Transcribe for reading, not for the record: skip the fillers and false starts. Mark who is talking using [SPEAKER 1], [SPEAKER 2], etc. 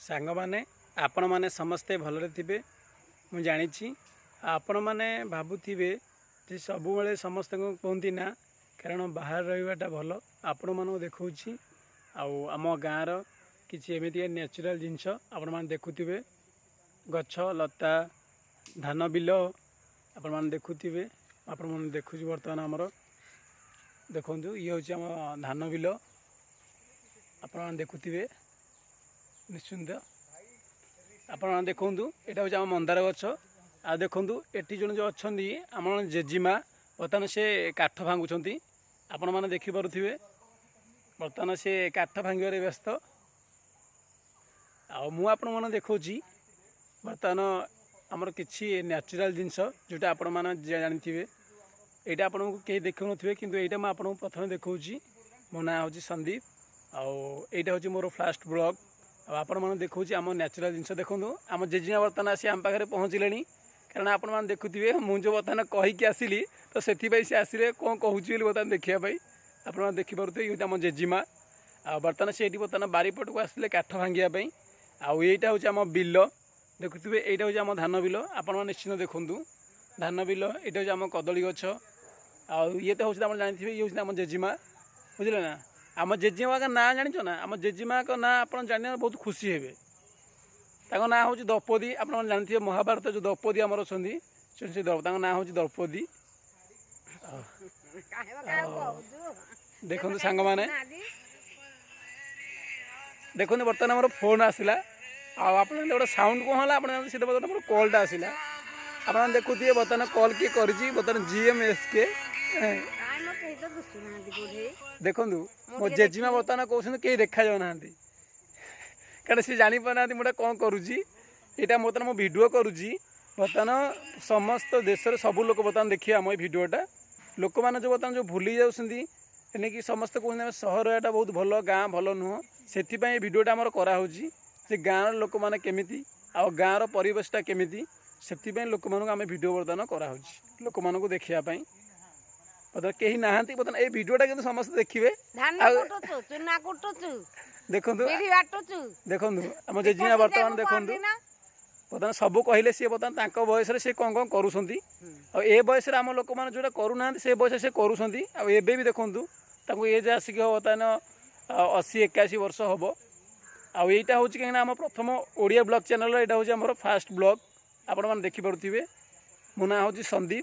[SPEAKER 1] सांग माने आपण माने समस्ते भलरे थिबे मु जानिछि आपण माने भाबुथिबे जे सबु बेले समस्त को कहती ना कारण बाहर रहिबाटा भल आपण मानू देखौछि आम गाँर किसी एमती नेचुरल जिनस आपण माने देखुथिबे गछ लता धान बिल आपण माने देखुथिबे आपण माने देखुछि वर्तमान हमर देखंतु ये होछि हम धान बिल आपण माने देखुथिबे निश्चिंत आपण देखु यहाँ हूँ आम मंदार गछ आ देखु एटी जन जो अच्छा आम जेजीमा बर्तमान से काठ भांगुंट आपण मैंने देखिपे बर्तमान से काठ भांगे व्यस्त आपने देखा बर्तमान आमर किसी नेचुरल जिनस जोटा आपण मैंने जानी यहाँ आपको कहीं देखु थे कि यहाँ मुझे प्रथम देखा मो ना हूँ संदीप आईटा हूँ मोर फास्ट ब्लॉग आपण मैंने देखा आम नेचुरल जिनस देखो आम जेजिमा बर्तमान आसी आम पाखे पहुँचले कारण आपण मैंने देखुए मुझे बर्तमान कहीकि आसली तो से आसिले कौन कहूँ बर्तमान देखापी आप देखिपे ये आम जेजिमा बर्तमान से बर्तमान बारीपट को आसते काठ भांगापी आईटा हूँ आम बिल देखुए यहाँ हूँ आम धान बिल आपण निश्चित देखूँ धान बिल यहाँ हूँ आम कदली गछ ये तो हूँ जानी ये हूँ आम जेजिमा बुझे ना आम जेजिमा का ना जान ना आम जेजिमा का ना आप जान बहुत खुशी हे ना हूँ द्रौपदी आप जानते महाभारत जो द्रौपदी आमर अच्छा से ना हूँ द्रौपदी देखो सांग मैंने देखो बर्तमान आम फोन आसला आप गोटे साउंड कौन है आप बर्तमान कॉलटा आसला आप देखुए बर्तमान कॉल किए कर बर्तमान GMSK देखु मो जेजिमा बर्तमान कहते कहीं देखा जाऊना कारण सी जापाना मुझे कौन करुँची यहाँ बर्तमान मो भिड करुँची बर्तमान समस्त देश सबू लोग बर्तमान देखिए आम भिडटा लोक मैंने जो बर्तमान जो भूली जाऊँगी कि समस्त कहते सहर यहाँ बहुत भल गाँ भल नुह से भिडटा आमर कराऊँगी जे गाँव लोक मैंने केमी आ गाँव परिवेशटा केमी से लोक आम भिड बर्तमान कराऊँगी लोक मानक देखापी बर्तमान कहीं ना बर्तमान ये भिडटा कि समस्त देखिए देखो देखो आम जेजिमा बर्तमान देखो बर्तमान सब कहले सी बर्तमान बयस सी कौन कौन करे बयस आम लोक मैंने जोटा करूना से बयस से करें भी देखूँ एज आसिक बर्तमान 80-81 वर्ष हम आईटा हूँ कहीं आम प्रथम ओडिया ब्लॉग चैनल यहाँ हूँ आम फास्ट ब्लॉग आपण मैंने देखिपे मो ना हूँ संदीप